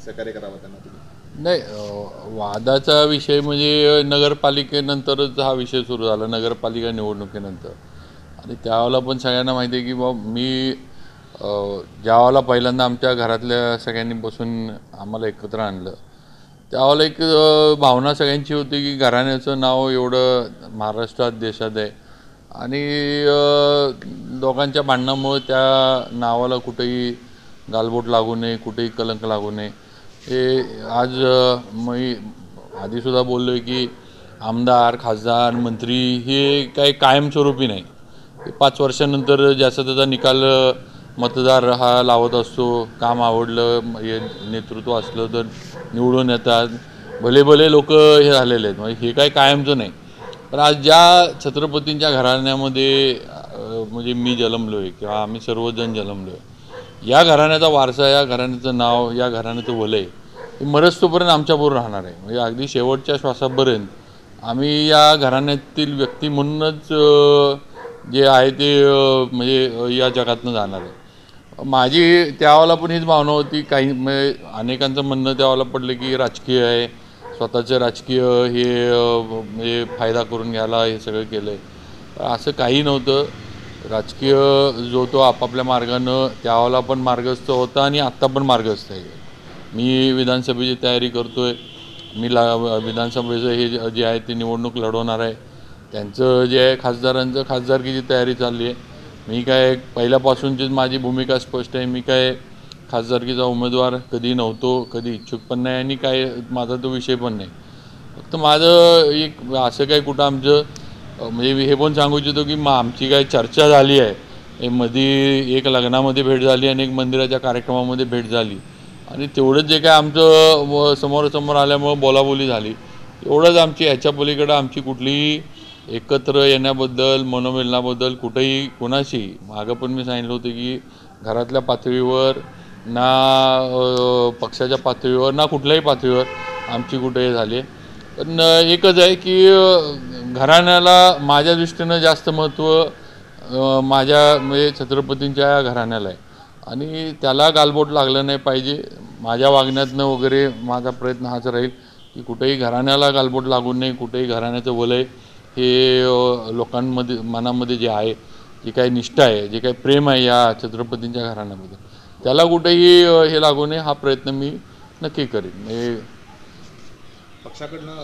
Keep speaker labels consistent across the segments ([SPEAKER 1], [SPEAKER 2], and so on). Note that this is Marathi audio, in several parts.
[SPEAKER 1] सहकार्य करावं त्यांना तुम्ही?
[SPEAKER 2] नाही, वादाचा विषय म्हणजे नगरपालिकेनंतरच हा विषय सुरू झाला, नगरपालिका निवडणुकीनंतर. आणि त्यावेळेला पण सगळ्यांना माहिती आहे की बाबा मी ज्यावेळेला पहिल्यांदा आमच्या घरातल्या सगळ्यांनी बसून आम्हाला एकत्र आणलं, त्यावेळेला एक भावना सगळ्यांची होती की घराण्याचं नाव एवढं महाराष्ट्रात देशात आहे आणि दोघांच्या भांडणामुळे त्या नावाला कुठेही गालबोट लागू नये, कुठेही कलंक लागू नये. हे आज मी आधीसुद्धा बोललो आहे की आमदार, खासदार, मंत्री हे काही कायमस्वरूपी नाही. 5 वर्षानंतर ज्याचा त्याचा निकाल मतदार हा लावत असतो. काम आवडलं, हे नेतृत्व असलं तर निवडून येतात. भले भले लोक हे झालेले आहेत, म्हणजे हे काही कायमचं नाही. पण आज ज्या छत्रपतींच्या घराण्यामध्ये म्हणजे मी जन्मलो आहे किंवा आम्ही सर्वजण जन्मलो आहे, या घराण्याचा वारसा, या घराण्याचं नाव, या घराण्याचं वलय हे मरस्तोपर्यंत आमच्याबरोबर राहणार आहे. म्हणजे अगदी शेवटच्या श्वासापर्यंत आम्ही या घराण्यातील व्यक्ती म्हणूनच जे आहे ते म्हणजे या जगातनं जाणार आहे. माझी त्यावेळेला पण हीच भावना होती. काही म्हणजे अनेकांचं म्हणणं त्यावेळेला पडलं की राजकीय आहे, स्वतःचं राजकीय हे म्हणजे फायदा करून घ्यायला हे सगळं केलं आहे. असं काही नव्हतं. राजकीय जो तो आपापल्या मार्गानं त्यावेळेला पण मार्गस्थ होता आणि आत्ता पण मार्गस्थ आहे. मी विधानसभेची तयारी करतो आहे. मी विधानसभेचं हे जे आहे ते निवडणूक लढवणार आहे. त्यांचं जे आहे खासदारांचं खासदारकीची तयारी चालली आहे. मी काय पहिल्यापासूनचीच माझी भूमिका स्पष्ट आहे. मी काय खासदारकीचा उमेदवार कधी नव्हतो, कधी इच्छुक पण नाही आणि काय माझा तो विषय पण नाही. फक्त माझं एक असं काय कुठं आमचं म्हणजे मी हे पण सांगू इच्छितो की आमची काय चर्चा झाली आहे. मध्ये एक लग्नामध्ये भेट झाली आणि एक मंदिराच्या कार्यक्रमामध्ये भेट झाली आणि तेवढंच जे काय आमचं समोरासमोर आल्यामुळं बोलाबोली झाली, एवढंच. आमची ह्याच्या पलीकडं आमची कुठलीही एकत्र येण्याबद्दल, मनोमिलनाबद्दल कुठेही कोणाशी मागं पण मी सांगितलं होतं की घरातल्या पातळीवर ना पक्षाच्या पातळीवर ना कुठल्याही पातळीवर आमची कुठेही झाली. पण एकच आहे की घराण्याला माझ्या दृष्टीनं जास्त महत्त्व माझ्या म्हणजे छत्रपतींच्या घराण्याला आहे आणि त्याला गालबोट लागलं नाही पाहिजे. माझ्या वागण्यातनं वगैरे माझा प्रयत्न हाच राहील की कुठेही घराण्याला गालबोट लागू नये, कुठेही घराण्याचं वलय हे लोकांमध्ये मनामध्ये जे आहे, जी काही निष्ठा आहे, जे काही प्रेम आहे या छत्रपतींच्या घराण्यामध्ये, त्याला कुठेही हे लागू नये हा प्रयत्न मी नक्की करेन. म्हणजे
[SPEAKER 1] पक्षाकडनं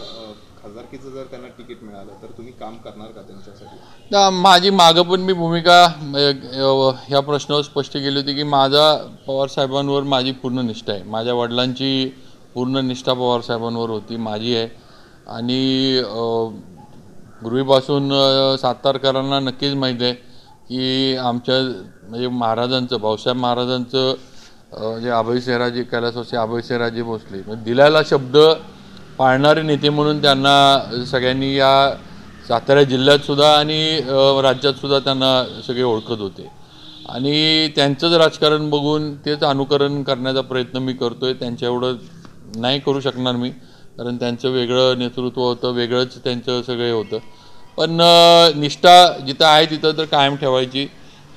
[SPEAKER 1] खासदारकीचं जर त्यांना तिकीट मिळालं तर तुम्ही काम करणार का त्यांच्यासाठी?
[SPEAKER 2] माझी मागं पण मी भूमिका ह्या प्रश्नावर स्पष्ट केली होती की माझा पवारसाहेबांवर माझी पूर्ण निष्ठा आहे. माझ्या वडिलांची पूर्ण निष्ठा पवारसाहेबांवर होती, माझी आहे. आणि पूर्वीपासून सातारकरांना नक्कीच माहीत आहे की आमच्या म्हणजे महाराजांचं, भाऊसाहेब महाराजांचं जे अभयसिंहराजे कैलासवासी अभयसिंहराजे भोसले म्हणजे दिलेला शब्द पाळणारे नेते म्हणून त्यांना सगळ्यांनी या सातारा जिल्ह्यातसुद्धा आणि राज्यातसुद्धा त्यांना सगळे ओळखत होते. आणि त्यांचंच राजकारण बघून तेच अनुकरण करण्याचा प्रयत्न मी करतो आहे. त्यांच्या एवढं नाही करू शकणार मी, कारण त्यांचं वेगळं नेतृत्व होतं, वेगळंच त्यांचं सगळे होतं. पण निष्ठा जिथं आहे तिथं तर कायम ठेवायची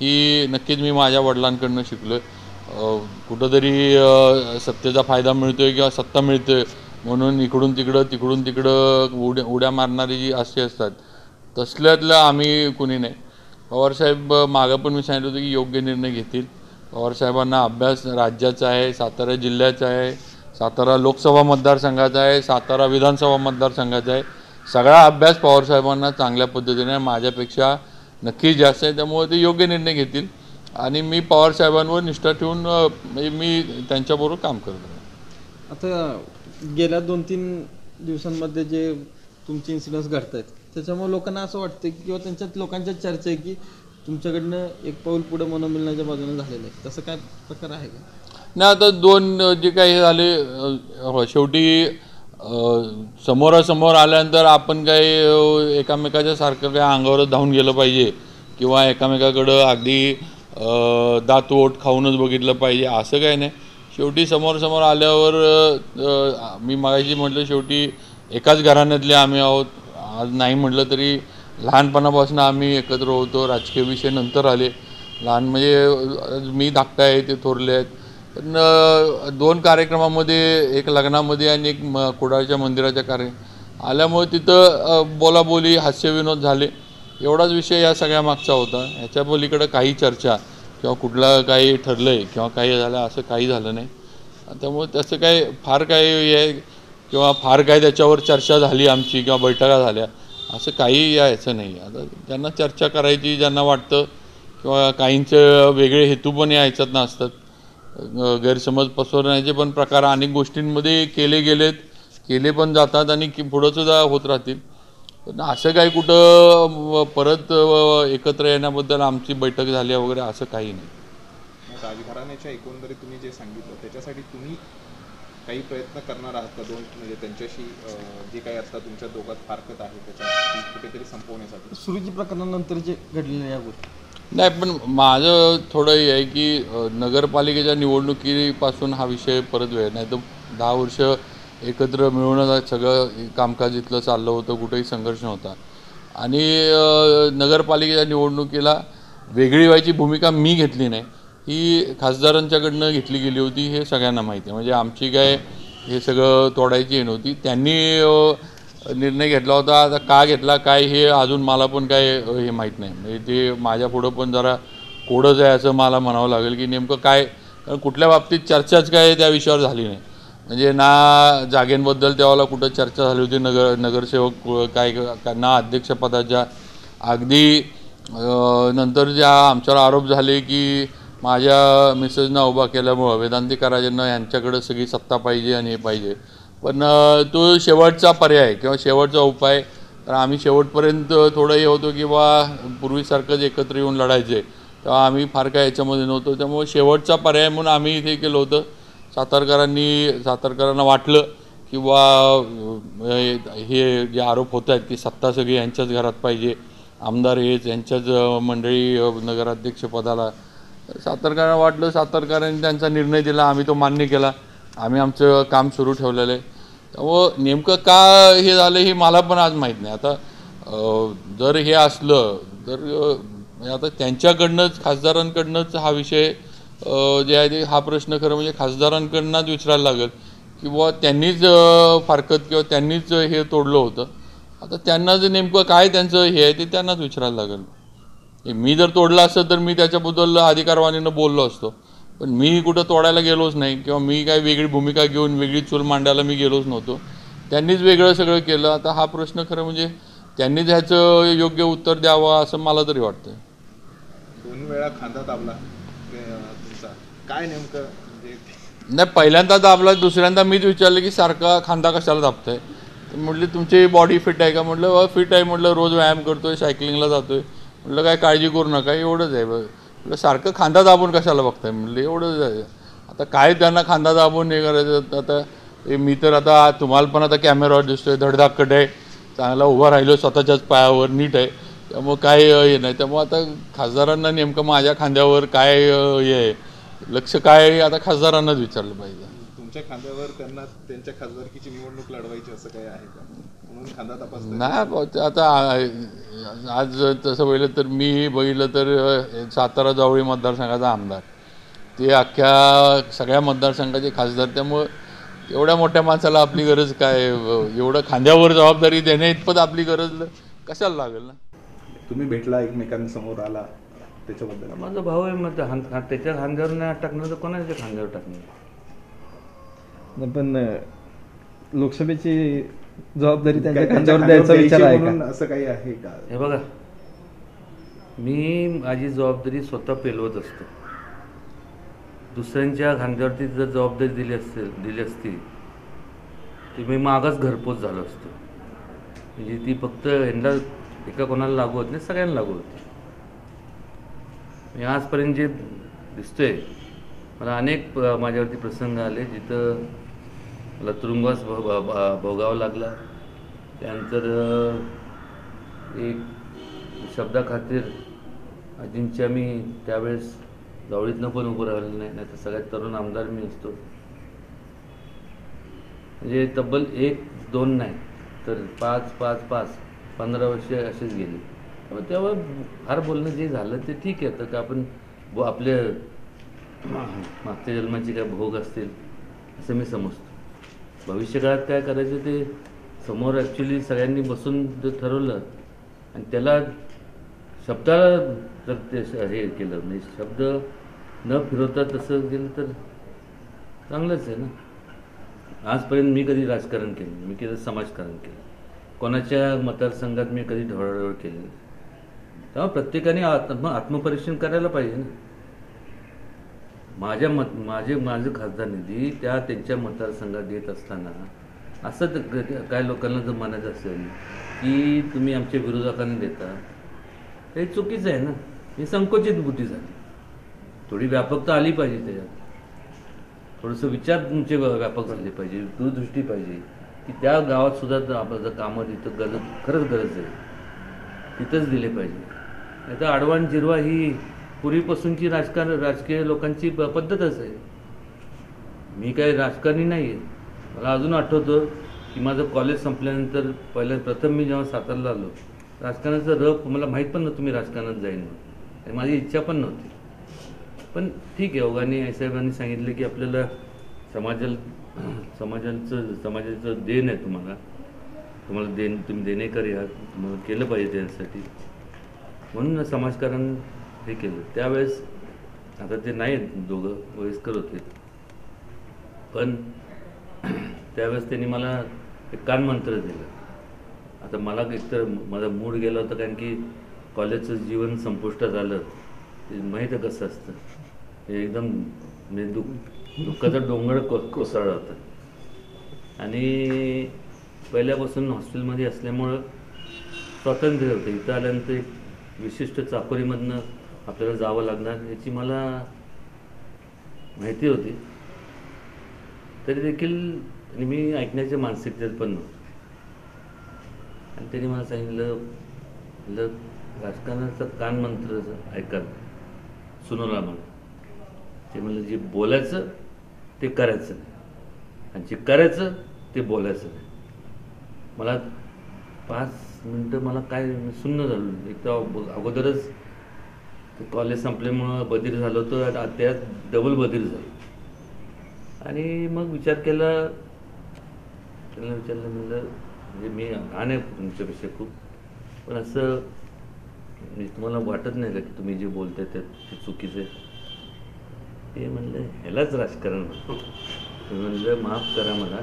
[SPEAKER 2] ही नक्कीच मी माझ्या वडिलांकडनं शिकलो आहे. कुठंतरी सत्तेचा फायदा मिळतो आहे किंवा सत्ता मिळते आहे म्हणून इकडून तिकडं उड्या मारणारी जी असे असतात, तसल्यातलं आम्ही कुणी नाही. पवारसाहेब मागं पण मी सांगितलं होतं की योग्य निर्णय घेतील. पवारसाहेबांना अभ्यास राज्याचा आहे, सातारा जिल्ह्याचा आहे, सातारा लोकसभा मतदारसंघाचा आहे, सातारा विधानसभा मतदारसंघाचा आहे. सगळा अभ्यास पवारसाहेबांना चांगल्या पद्धतीने माझ्यापेक्षा नक्कीच जास्त आहे. त्यामुळे ते योग्य निर्णय घेतील आणि मी पवारसाहेबांवर निष्ठा ठेवून म्हणजे मी त्यांच्याबरोबर काम करतो.
[SPEAKER 3] आता गेल्या 2-3 दिवसांमध्ये जे तुमचे इन्सिडेंट्स घडत आहेत त्याच्यामुळे लोकांना असं वाटतं की किंवा त्यांच्यात लोकांच्या चर्चा आहे की तुमच्याकडनं एक पाऊल पुढे मनोमिलनाच्या बाजूने झालेलं आहे. तसं काय प्रकार आहे का?
[SPEAKER 2] नाही, आता दोन जे काही झाले शेवटी समोरासमोर आल्यानंतर आपण काही एकामेकाच्या सारखं काय अंगावर धावून गेलं पाहिजे किंवा एकामेकाकडं अगदी दात ओठ खाऊनच बघितलं पाहिजे असं काही नाही. शेवटी समोर आल्यावर मी मागाशी म्हटलं शेवटी एकाच घराण्यातले आम्ही आहोत. आज नाही म्हटलं तरी लहानपणापासून आम्ही एकत्र होतो. राजकीय विषय नंतर आले. लहान म्हणजे मी धाकटा आहे, ते थोरले आहेत. पण 2 कार्यक्रमामध्ये, एक लग्नामध्ये आणि एक कुडाळच्या मंदिराच्या आल्यामुळे तिथं बोलाबोली हास्यविनोद झाले, एवढाच विषय या सगळ्या मागचा होता. ह्याच्या पलीकडे काही चर्चा किंवा कुठलं काही ठरलं आहे किंवा काही झालं असं काही झालं नाही. त्यामुळे त्याचं काय फार काही हे किंवा फार काय त्याच्यावर चर्चा झाली आमची किंवा बैठका झाल्या असं काही यायचं नाही. आता ज्यांना चर्चा करायची, ज्यांना वाटतं किंवा काहींचं वेगळे हेतू पण या ह्याच्यात नसतात, गैरसमज पसरवण्याचे पण प्रकार अनेक गोष्टींमध्ये केले पण जातात आणि पुढंसुद्धा होत राहतील. पण असं काही कुठं परत एकत्र येण्याबद्दल आमची बैठक झाली वगैरे असं काही नाही.
[SPEAKER 1] राजघराण्याच्या एकंदरीत तुम्ही जे सांगितलं त्याच्यासाठी तुम्ही काही प्रयत्न करणार आहात का? म्हणजे त्यांच्याशी जे काही असतात तुमच्या दोघात फारकत आहे त्याच्यासाठी कुठेतरी संपवण्यासाठी
[SPEAKER 3] सुरुची प्रकरणानंतर जे घडलेल्या या गोष्टी.
[SPEAKER 2] नाही, पण माझं थोडं हे आहे की नगरपालिकेच्या निवडणुकीपासून हा विषय परत वेळ नाही तर 10 वर्ष एकत्र मिळून सगळं कामकाज इथलं चाललं होतं, कुठेही संघर्ष नव्हता. आणि नगरपालिकेच्या निवडणुकीला वेगळी व्हायची भूमिका मी घेतली नाही, ही खासदारांच्याकडनं घेतली गेली होती. हे सगळ्यांना माहिती आहे. म्हणजे आमची काय हे सगळं तोडायची नव्हती. त्यांनी निर्णय घेतला होता. आता का घेतला काय हे अजून मला पण काय हे माहीत नाही. म्हणजे ते माझ्या पुढं पण जरा कोडच आहे असं मला म्हणावं लागेल की नेमकं काय, कारण कुठल्या बाबतीत चर्चाच काय त्या विषयावर झाली नाही. म्हणजे ना जागेंबद्दल त्यावेळेला कुठं चर्चा झाली होती, नगरसेवक काय ना अध्यक्षपदाच्या. अगदी नंतर ज्या आमच्यावर आरोप झाले की माझ्या मिसेसना उभा केल्यामुळं वेदांतिकाराजांना यांच्याकडं सगळी सत्ता पाहिजे आणि हे पाहिजे. पण तो शेवटचा पर्याय किंवा शेवटचा उपाय. तर आम्ही शेवटपर्यंत थोडं हे होतो की बा पूर्वीसारखंच एकत्र येऊन लढायचे, तेव्हा आम्ही फार काय याच्यामध्ये नव्हतो. त्यामुळे शेवटचा पर्याय म्हणून आम्ही इथे केलं होतं. सातारकरांना वाटलं की बा हे जे आरोप होत आहेत की सत्ता सगळी यांच्याच घरात पाहिजे, आमदार हेच यांच्याच मंडळी नगराध्यक्षपदाला. सातारकरांना वाटलं, सातारकरांनी त्यांचा निर्णय दिला, आम्ही तो मान्य केला, आम्ही आमचं काम सुरू ठेवलेलं आहे. त्यामुळं नेमकं का हे झालं हे मला पण आज माहीत नाही. आता जर हे असलं तर आता त्यांच्याकडनंच खासदारांकडनंच हा विषय जे आहे ते हा प्रश्न खरं म्हणजे खासदारांकडनंच विचारायला लागेल की बुवा त्यांनीच फारकत किंवा त्यांनीच हे तोडलं होतं. आता त्यांना जे नेमकं काय त्यांचं हे आहे ते त्यांनाच विचारायला लागेल. मी जर तोडलं असतं तर मी त्याच्याबद्दल अधिकारवाणीनं बोललो असतो, पण मी कुठं तोडायला गेलोच नाही किंवा मी काय वेगळी भूमिका घेऊन वेगळी चूल मांडायला मी गेलोच नव्हतो. त्यांनीच वेगळं सगळं केलं. आता हा प्रश्न खरं म्हणजे त्यांनीच ह्याचं योग्य उत्तर द्यावं असं मला तरी वाटतं.
[SPEAKER 1] 2 वेळा खांदा दाबला तुमचा, काय नेमकं म्हणजे?
[SPEAKER 2] नाही, पहिल्यांदा दाबला, दुसऱ्यांदा मीच विचारलं की सारखा खांदा कशाला दाबताय. तर म्हटली तुमची बॉडी फिट आहे का? म्हटलं फिट आहे. म्हटलं रोज व्यायाम करतोय, सायकलिंगला जातोय. म्हटलं काय काळजी करू नका, एवढंच आहे. म्हटलं सारखं खांदा दाबून कशाला बघताय? म्हटलं एवढंच आहे. आता काय त्यांना खांदा दाबून हे करायचं? आता मी तर आता तुम्हाला पण आता कॅमेरावर दिसतोय, धडधाकट आहे, चांगला उभा राहिलो स्वतःच्याच पायावर, नीट आहे. त्यामुळं काय हे नाही. त्यामुळं आता खासदारांना नेमकं माझ्या खांद्यावर काय हे आहे, लक्ष काय आहे, आता खासदारांनाच विचारलं पाहिजे.
[SPEAKER 1] तुमच्या खांद्यावर त्यांना त्यांच्या खासदारकीची निवडणूक लढवायची असं काय आहे का? म्हणून खांदा तपासताय?
[SPEAKER 2] नाही, आता आज तसं बघितलं तर मी बघितलं तर सातारा जावळी मतदारसंघाचा आमदार, ते अख्ख्या सगळ्या मतदारसंघाचे खासदार. त्यामुळं एवढ्या मोठ्या माणसाला आपली गरज काय, एवढं खांद्यावर जबाबदारी देण्या इतपत आपली गरज कशाला लागेल ना?
[SPEAKER 1] तुम्ही भेटला, एकमेकांसमोर आला, त्याच्याबद्दल?
[SPEAKER 4] माझा भाऊ आहे, मग त्याच्या खांद्यावर नाही टाकणार तर कोणाच्या खांद्यावर टाकणार?
[SPEAKER 3] पण लोकसभेची जबाबदारी त्यांच्या खांद्यावर द्यायचा विचार आहे का?
[SPEAKER 1] असं काही आहे का?
[SPEAKER 4] हे बघा, मी माझी जबाबदारी स्वतः पेलवत असतो. दुसऱ्यांच्या खांद्यावरती जर जबाबदारी दिली असती तर मी मागच घरपोच झालो असतो. म्हणजे ती फक्त ह्यांना एका कोणाला लागू होत नाही, सगळ्यांना लागू होते. मी आजपर्यंत जे दिसतोय, मला अनेक माझ्यावरती प्रसंग आले जिथं मला तुरुंगवास भोगावा लागला. त्यानंतर एक शब्दाखातीर अजिंच्या मी त्यावेळेस जावळीतनं पण उभं राहिलेलं नाही, तर सगळ्यात तरुण आमदार मी असतो. म्हणजे तब्बल 1-2 नाही तर 5-15 वर्ष असेच गेले. तेव्हा फार बोलणं जे झालं ते ठीक आहे. तर का आपण आपले मागच्या जन्माचे काय भोग असतील असं मी समजतो. भविष्यकाळात काय करायचं ते समोर ॲक्च्युली सगळ्यांनी बसून जर ठरवलं आणि त्याला शब्दाला जर ते हे केलं म्हणजे शब्द न फिरवता तसं केलं तर चांगलंच आहे ना. आजपर्यंत मी कधी राजकारण केलं, मी कधी समाजकारण केलं, कोणाच्या मतदारसंघात मी कधी ढवळाढवळ केली नाही. तेव्हा प्रत्येकाने आत्मपरीक्षण करायला पाहिजे ना. माझं खासदार निधी त्यांच्या मतदारसंघात देत असताना असं काय लोकांना जर म्हणायचं असेल की तुम्ही आमच्या विरोधकांना देता, हे चुकीचं आहे ना. ही संकुचित बुद्धी झाली. थोडी व्यापकता आली पाहिजे त्याच्यात, थोडंसं विचार तुमचे व्यापक झाले पाहिजे, दूरदृष्टी पाहिजे की त्या गावात सुद्धा आपलं कामं जिथं खरंच गरज आहे तिथंच दिले पाहिजे. नाही तर आडवाण जिरवा ही पूर्वीपासूनची राजकीय लोकांची पद्धतच आहे. मी काही राजकारणी नाही आहे. मला अजून आठवतं की माझं कॉलेज संपल्यानंतर प्रथम मी जेव्हा सातारला आलो, राजकारणाचं रप मला माहीत पण नव्हतं मी राजकारणात जाईन म्हणून, आणि माझी इच्छा पण नव्हती. पण ठीक आहे, ओघांनी आईसाहेबांनी सांगितलं की आपल्याला समाजाचं देण आहे, तुम्हाला तुम्ही देणेकरी आहात, तुम्हाला केलं पाहिजे त्यासाठी, म्हणून समाजकारण हे केलं. त्यावेळेस आता ते नाही दोघं वयस्कर होते, पण त्यावेळेस त्यांनी मला एक कानमंत्र दिलं. आता मला एकतर माझा मूड गेला होता, कारण की कॉलेजचं जीवन संपुष्टात आलं. ते माहीत आहे कसं असतं, हे एकदम म्हणजे दुःखाचा डोंगर कोसळला होता. आणि पहिल्यापासून हॉस्टेलमध्ये असल्यामुळं स्वातंत्र्य होतं. इथं आल्यानंतर एक विशिष्ट चाकोरीमधनं आपल्याला जावं लागणार याची मला माहिती होती. तरी देखील आणि मी ऐकण्याच्या मानसिकतेत पण नव्हतो. आणि त्यांनी मला सांगितलं राजकारणाचा कानमंत्र ऐका, सुनोला म्हणून. ते म्हणलं जे बोलायचं ते करायचं नाही, आणि जे करायचं ते बोलायचं नाही. मला 5 मिनटं मला काय सुन्न झालं. एक तर अगोदरच कॉलेज संपल्यामुळं बधीर झालं होतं, त्यात डबल बधीर झालं. आणि मग विचार केला, त्यांना विचारलं, म्हणलं म्हणजे मी लहान आहे तुमच्यापेक्षा खूप, पण असं तुम्हाला वाटत नाही का की तुम्ही जे बोलताय ते चुकीचं आहे? ते म्हणलं ह्यालाच राजकारण म्हणतो. म्हणलं माफ करा मला,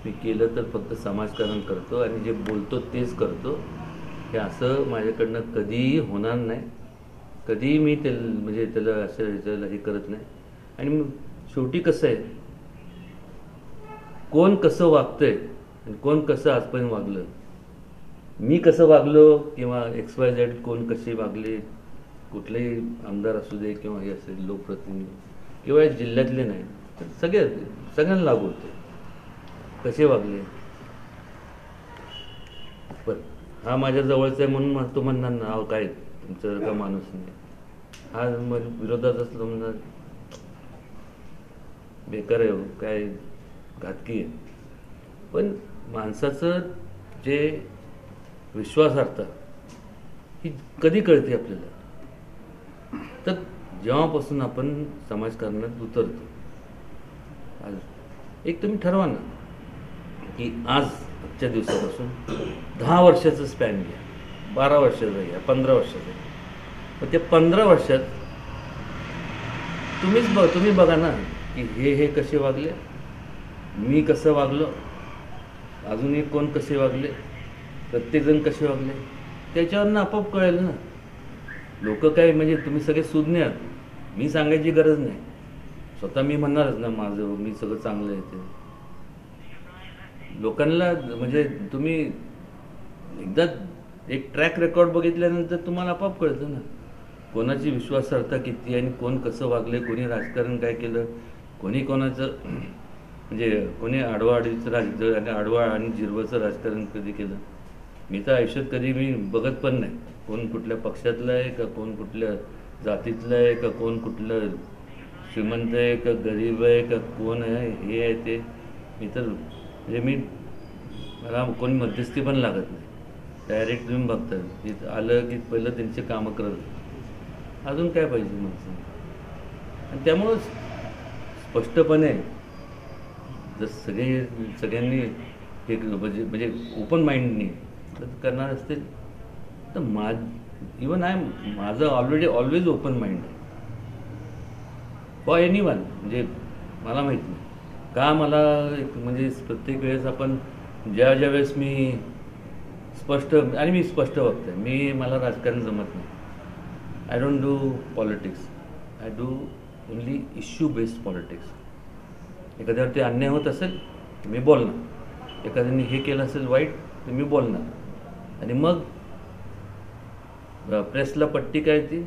[SPEAKER 4] मी केलं तर फक्त समाजकारण करतो आणि जे बोलतो तेच करतो. हे असं माझ्याकडनं कधीही होणार नाही. कधीही मी म्हणजे त्याला असं हे करत नाही. आणि मग शेवटी कसं आहे, कोण कसं वागतंय आणि कोण कसं आजपर्यंत वागलं, मी कसं वागलो किंवा XYZ कोण कसे वागले, कुठलेही आमदार असू दे किंवा हे असेल लोकप्रतिनिधी किंवा जिल्ह्यातले नाही, तर सगळ्यांना लागू होते कसे वागले. पण हा माझ्या जवळचा आहे म्हणून तो म्हणणार ना, अहो काय तुमचं का माणूस नाही, हा मग विरोधात असलं म्हणणार बेकार आहे, काय घातकी आहे. पण माणसाचं जे विश्वासार्हता ही कधी कळते आपल्याला, तर जेव्हापासून आपण समाजकारणात उतरतो. एक तुम्ही ठरवा ना की आजच्या दिवसापासून 10 वर्षाचं स्पॅन घ्या, 12 वर्षाचा घ्या, 15 वर्षाचा घ्या. पण त्या 15 वर्षात तुम्ही बघा ना की हे कसे वागले, मी कसं वागलो, अजूनही कोण कसे वागले, प्रत्येकजण कसे वागले, त्याच्यावरनं आपोआप कळेल ना. लोक काय म्हणजे तुम्ही सगळे सुज्ञ आहात, मी सांगायची गरज नाही, स्वतः मी म्हणणारच ना माझं मी सगळं चांगलं आहे ते. लोकांना म्हणजे तुम्ही एकदा एक ट्रॅक रेकॉर्ड बघितल्यानंतर तुम्हाला आपोआप कळतं ना कोणाची विश्वासार्हता किती आणि कोण कसं वागले, कोणी राजकारण काय केलं, कोणी कोणाचं म्हणजे कोणी आडवा आणि जिरवाचं राजकारण कधी केलं. मी तर आयुष्यात कधी मी बघत पण नाही कोण कुठल्या पक्षातलं आहे का, कोण कुठल्या जातीतलं आहे का, कोण कुठलं श्रीमंत आहे का गरीब आहे का, कोण आहे हे आहे ते. मी तर म्हणजे मला कोणी मध्यस्थी पण लागत नाही, डायरेक्ट तुम्ही बघता तिथं आलं की पहिलं त्यांचे कामं करत, अजून काय पाहिजे माणसं. आणि त्यामुळं स्पष्टपणे जर सगळ्यांनी एक म्हणजे ओपन माइंडनी करणार असतील तर इवन माझं ऑलवेज ओपन माइंड आहे फॉर एनीवन. म्हणजे मला माहीत नाही का मला म्हणजे प्रत्येक वेळेस आपण ज्या वेळेस मी स्पष्ट बघतोय, मला राजकारण जमत नाही. I don't do politics, I do only issue based politics. एखाद्यावरती अन्याय होत असेल तर मी बोलणार, एखाद्याने हे केलं असेल वाईट तर मी बोलणार. आणि मग प्रेसला पट्टी काय ती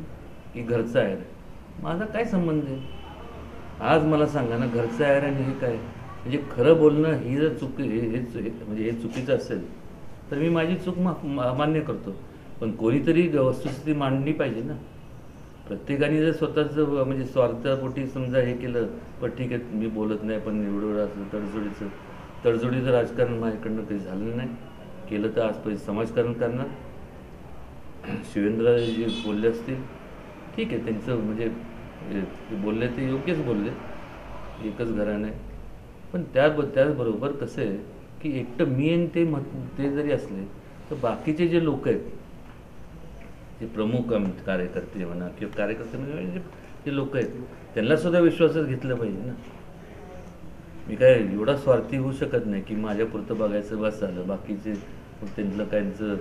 [SPEAKER 4] की घरचं आहे, माझा काय संबंध आहे? आज मला सांगा ना, घरचं आहे आणि हे काय म्हणजे खरं बोलणं ही जर म्हणजे हे चुकीचं असेल तर मी माझी चूक मान्य करतो. पण कोणीतरी वस्तुस्थिती मांडली पाहिजे ना. प्रत्येकाने जर स्वतःचं म्हणजे स्वार्थापोटी समजा हे केलं, पण ठीक आहे मी बोलत नाही, पण एवढं असं तडजोडीचं राजकारण माझ्याकडनं काही झालं नाही. केलं तर आजपर्यंत समाजकारण करणार. शिवेंद्र जे बोलले असतील ठीक आहे, त्यांचं म्हणजे ते बोलले ते योग्यच बोलले, एकच घराणं आहे. पण त्याचबरोबर कसं आहे की एकटं मी आणि ते जरी असले तर बाकीचे जे लोक आहेत, जे प्रमुख कार्यकर्ते म्हणा किंवा कार्यकर्ते म्हणजे जे लोक आहेत त्यांनासुद्धा विश्वासात घेतलं पाहिजे ना. मी काय एवढा स्वार्थी होऊ शकत नाही की माझ्यापुरतं बघायचं बस झालं, बाकीचे त्यांचं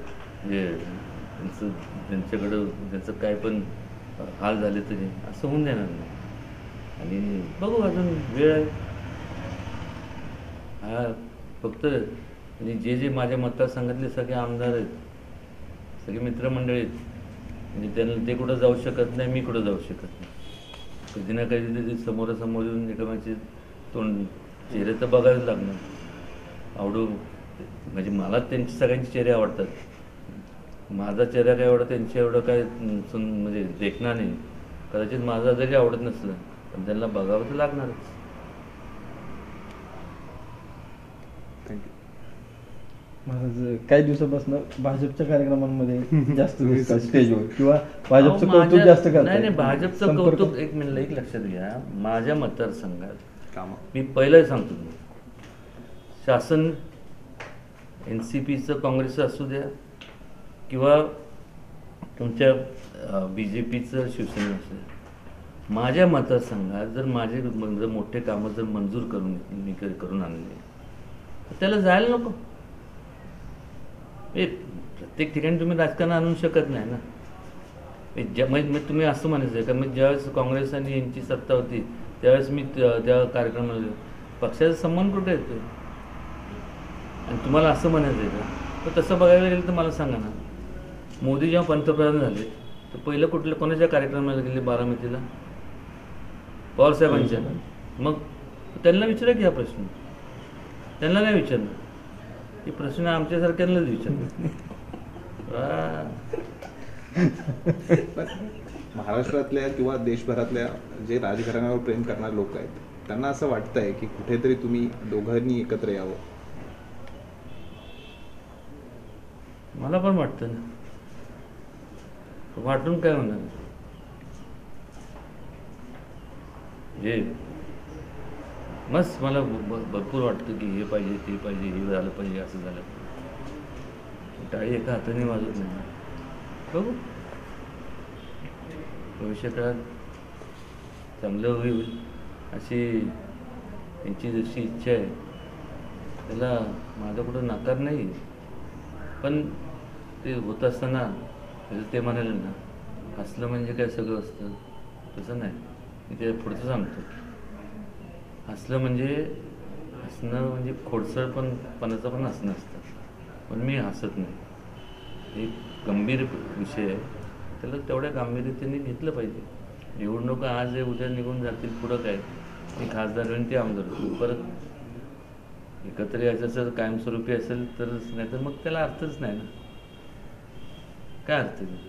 [SPEAKER 4] त्यांच्याकडं त्यांचं काय पण हाल झाले तरी असं होऊन देणार नाही. आणि बघू अजून वेळ आहे. हा फक्त म्हणजे जे माझ्या मतदारसंघातले सगळे आमदार आहेत, सगळे मित्रमंडळी आहेत, म्हणजे त्यांना ते कुठं जाऊ शकत नाही, मी कुठं जाऊ शकत नाही. कधी ना कधी समोरासमोर येऊन एकमेकांचे तोंड चेहरे तर बघायला लागणार. म्हणजे मला त्यांचे सगळ्यांचे चेहरे आवडतात. माझा चेहरा काय एवढा त्यांच्या एवढं काय म्हणजे देखणार नाही. कदाचित माझा जरी आवडत नसलं पण त्यांना बघावं तर लागणारच.
[SPEAKER 1] थँक्यू.
[SPEAKER 3] महाराज काही दिवसापासून भाजपच्या कार्यक्रमांमध्ये जास्त दिसतात स्टेजवर किंवा भाजपचं कौतुक जास्त करतात.
[SPEAKER 4] नाही भाजपचं कौतुक एक मिनिट एक लक्षात घ्या. माझ्या मतदारसंघात मी पहिलं सांगतो, शासन NCPचं काँग्रेसचं असू द्या किंवा तुमच्या BJPचं शिवसेना असू द्या, माझ्या मतदारसंघात जर मोठे कामं जर मंजूर करून आणले तर त्याला जायला नको. प्रत्येक ठिकाणी तुम्ही राजकारण आणू शकत नाही ना. तुम्ही असं म्हणायचं आहे का मी ज्यावेळेस काँग्रेस आणि यांची सत्ता होती त्यावेळेस मी त्या कार्यक्रमाला पक्षाचा सन्मान कुठे येतोय आणि तुम्हाला असं म्हणायचं आहे का? तर तसं बघायला गेलं तर मला सांगा ना, मोदी जेव्हा पंतप्रधान झाले तर पहिलं कोणाच्या कार्यक्रमाला गेले? बारामतीला पवारसाहेबांच्या. मग त्यांना विचारा की हा प्रश्न, त्यांना नाही विचारलं. हे प्रश्न आमच्यासारख्यांनाच विचारलं.
[SPEAKER 1] महाराष्ट्रातल्या किंवा देशभरातल्या जे राजघराण्यावर प्रेम करणारे लोक आहेत त्यांना असं वाटतंय की कुठेतरी तुम्ही दोघांनी एकत्र यावं.
[SPEAKER 4] मला पण वाटतं ना, वाटून काय होणार? जे मस्त मला भरपूर वाटतं की हे पाहिजे ते पाहिजे, हे झालं पाहिजे, असं झालं पाहिजे. टाळी एका हाताने वाजत नाही. बघू भविष्य काळात चांगलं होईल अशी त्यांची जशी इच्छा आहे त्याला माझा कुठं नकार नाही. पण ते होत असताना ते म्हणाले ना, हसलं म्हणजे काय सगळं असतं, तसं नाही. मी ते पुढचं सांगतो. हसणं म्हणजे खोडसरपणाचं पण हसणं असतं, पण मी हसत नाही. एक गंभीर विषय आहे, त्याला तेवढ्या गांभीर्याने घेतलं पाहिजे. निवडणुका आज आहे उद्या निघून जातील, पुढं काय मी खासदार होईन ते आमदार होईल, परत एकत्र यायचं जर कायमस्वरूपी असेल तरच, नाही तर मग त्याला अर्थच नाही ना. काय अर्थ आहे?